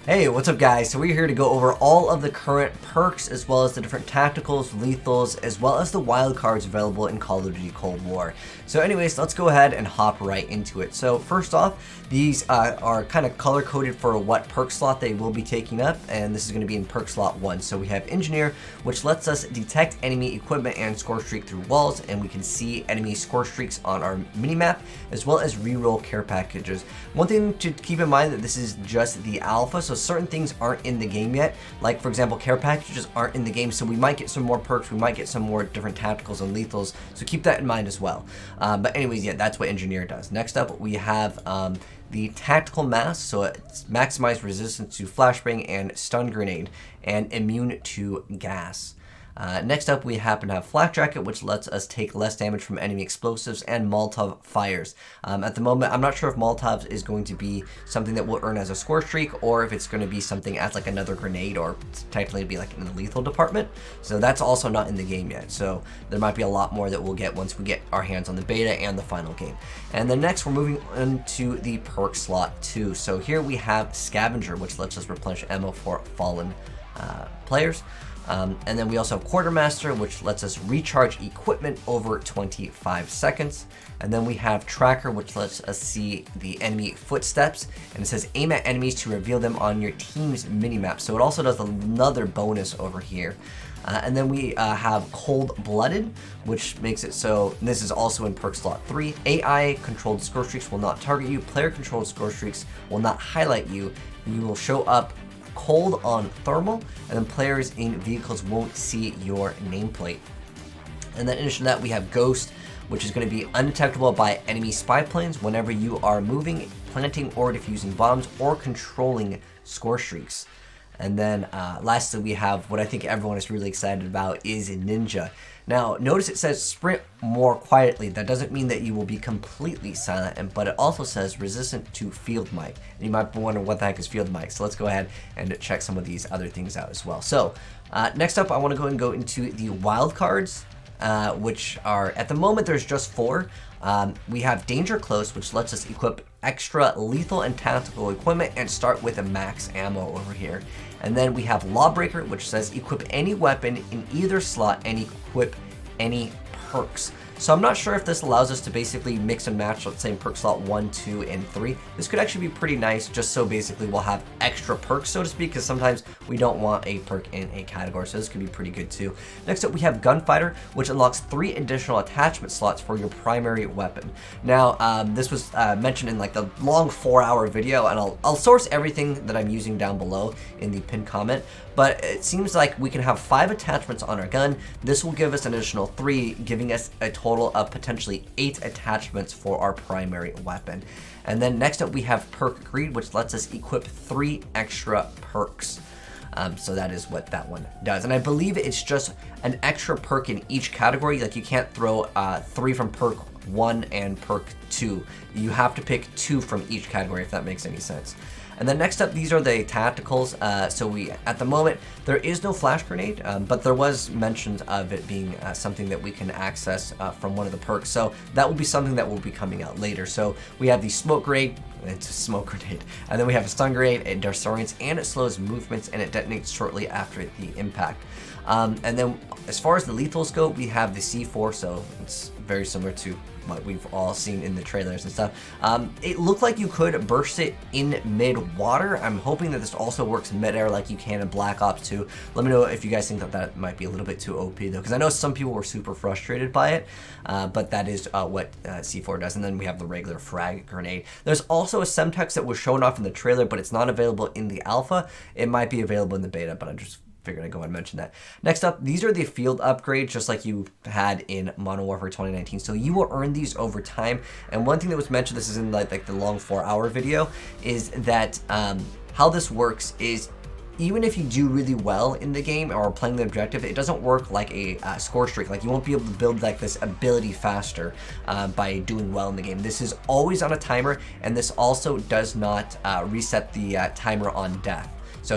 Hey, what's up guys? So we're here to go over all of the current perks as well as the different tacticals, lethals, as well as the wild cards available in Call of Duty Cold War. So anyways, let's go ahead and hop right into it. So first off, these are kind of color coded for what perk slot they will be taking up, and this is going to be in perk slot 1. So we have Engineer, which lets us detect enemy equipment and score streak through walls, and we can see enemy score streaks on our minimap, as well as reroll care packages. One thing to keep in mind that this is just the alpha, so certain things aren't in the game yet. Like for example, care packages aren't in the game, so we might get some more perks, we might get some more different tacticals and lethals, so keep that in mind as well. But anyways, yeah, that's what Engineer does. Next up, we have the Tactical Mask, so it's maximized resistance to flashbang and stun grenade, and immune to gas. Next up, we happen to have Flak Jacket, which lets us take less damage from enemy explosives and Molotov fires. At the moment, I'm not sure if Molotov is going to be something that will earn as a score streak, or if it's going to be something as like another grenade, or technically be like in the lethal department. So that's also not in the game yet. So there might be a lot more that we'll get once we get our hands on the beta and the final game. And then next, we're moving into the perk slot 2. So here we have Scavenger, which lets us replenish ammo for fallen players. And then we also have Quartermaster, which lets us recharge equipment over 25 seconds. And then we have Tracker, which lets us see the enemy footsteps. And it says aim at enemies to reveal them on your team's minimap. So it also does another bonus over here. And then we have Cold-Blooded, which makes it so, and this is also in perk slot 3, AI-controlled score streaks will not target you, player-controlled score streaks will not highlight you, you will show up cold on thermal, and then players in vehicles won't see your nameplate. And then in addition to that, we have Ghost, which is going to be undetectable by enemy spy planes whenever you are moving, planting or defusing bombs, or controlling score streaks. And then lastly, we have what I think everyone is really excited about is Ninja. Now, notice it says sprint more quietly. That doesn't mean that you will be completely silent, but it also says resistant to field mic. And you might be wondering what the heck is field mic. So let's go ahead and check some of these other things out as well. So next up, I want to go and go into the wild cards, which are, at the moment, there's just 4. We have Danger Close, which lets us equip extra lethal and tactical equipment and start with a max ammo over here. And then we have Lawbreaker, which says equip any weapon in either slot and equip any perks. So I'm not sure if this allows us to basically mix and match, let's say in perk slot 1, 2, and 3. This could actually be pretty nice, just so basically we'll have extra perks, so to speak, because sometimes we don't want a perk in a category, so this could be pretty good too. Next up, we have Gunfighter, which unlocks 3 additional attachment slots for your primary weapon. Now, this was mentioned in like the long 4-hour video, and I'll source everything that I'm using down below in the pinned comment. But it seems like we can have 5 attachments on our gun. This will give us an additional 3, giving us a total of potentially 8 attachments for our primary weapon. And then next up we have Perk Greed, which lets us equip 3 extra perks. So that is what that one does. And I believe it's just an extra perk in each category. Like you can't throw 3 from perk 1 and perk 2. You have to pick 2 from each category, if that makes any sense. And then next up, these are the tacticals. So we, at the moment, there is no flash grenade, but there was mentions of it being something that we can access from one of the perks. So that will be something that will be coming out later. So we have the smoke grenade, it's a smoke grenade. And then we have a stun grenade, it disorients and it slows movements and it detonates shortly after the impact. And then as far as the lethals go, we have the C4, so it's very similar to what we've all seen in the trailers and stuff. It looked like you could burst it in mid-water. I'm hoping that this also works mid-air like you can in Black Ops 2. Let me know if you guys think that that might be a little bit too OP though, because I know some people were super frustrated by it, but that is what C4 does. And then we have the regular frag grenade. There's also a Semtex that was shown off in the trailer, but it's not available in the alpha. It might be available in the beta, but I'm just figured I'd go and mention that. Next up, these are the field upgrades, just like you had in Modern Warfare 2019. So you will earn these over time. And one thing that was mentioned, this is in like the long 4-hour video, is that how this works is even if you do really well in the game or playing the objective, it doesn't work like a score streak. Like you won't be able to build like this ability faster by doing well in the game. This is always on a timer, and this also does not reset the timer on death. So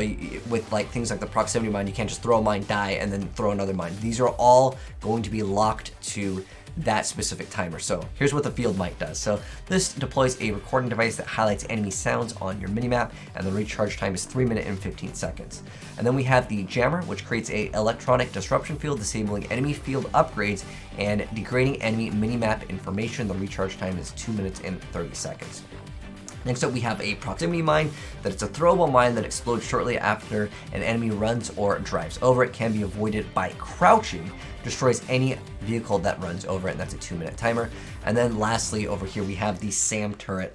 with like things like the proximity mine, you can't just throw a mine, die, and then throw another mine. These are all going to be locked to that specific timer. So here's what the field mic does. So this deploys a recording device that highlights enemy sounds on your minimap, and the recharge time is 3 minutes and 15 seconds. And then we have the jammer, which creates a electronic disruption field, disabling enemy field upgrades and degrading enemy minimap information. The recharge time is 2 minutes and 30 seconds. Next up, we have a proximity mine that it's a throwable mine that explodes shortly after an enemy runs or drives over it. Can be avoided by crouching, destroys any vehicle that runs over it, and that's a 2-minute timer. And then lastly, over here we have the SAM turret,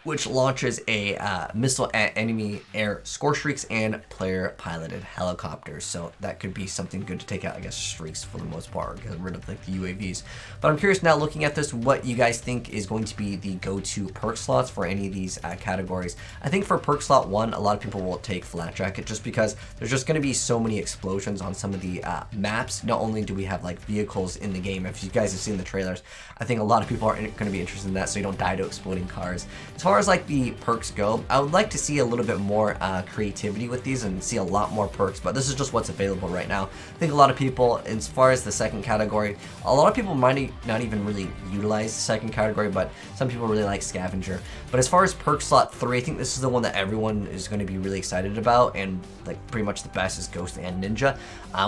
which launches a missile at enemy air score streaks and player piloted helicopters. So that could be something good to take out, I guess, streaks for the most part, get rid of like the UAVs. But I'm curious now, looking at this, what you guys think is going to be the go-to perk slots for any of these categories. I think for perk slot 1, a lot of people will take Flak Jacket just because there's just going to be so many explosions on some of the maps. Not only do we have like vehicles in the game, if you guys have seen the trailers, I think a lot of people are going to be interested in that, so you don't die to exploding cars. As far as like the perks go, I would like to see a little bit more creativity with these and see a lot more perks, but this is just what's available right now. I think a lot of people, as far as the second category, a lot of people might not even really utilize the second category, but some people really like Scavenger. But as far as perk slot 3, I think this is the one that everyone is going to be really excited about, and like pretty much the best is Ghost and Ninja,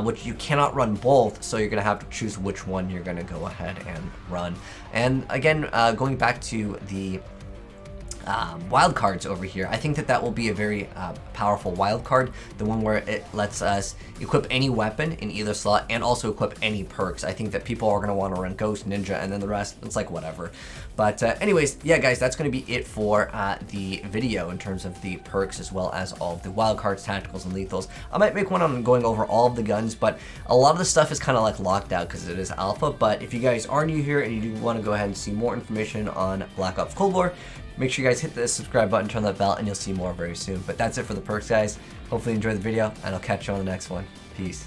which you cannot run both, so you're going to have to choose which one you're going to go ahead and run. And again, going back to the wild cards over here, I think that will be a very powerful wild card, the one where it lets us equip any weapon in either slot and also equip any perks. I think that people are going to want to run Ghost, Ninja, and then the rest, it's like whatever. But anyways, yeah guys, that's going to be it for the video in terms of the perks as well as all of the wild cards, tacticals, and lethals. I might make one on going over all of the guns, but a lot of the stuff is kind of like locked out because it is alpha. But if you guys are new here and you do want to go ahead and see more information on Black Ops Cold War, make sure you guys hit the subscribe button, turn that bell, and you'll see more very soon. But that's it for the perks, guys. Hopefully you enjoyed the video, and I'll catch you on the next one. Peace.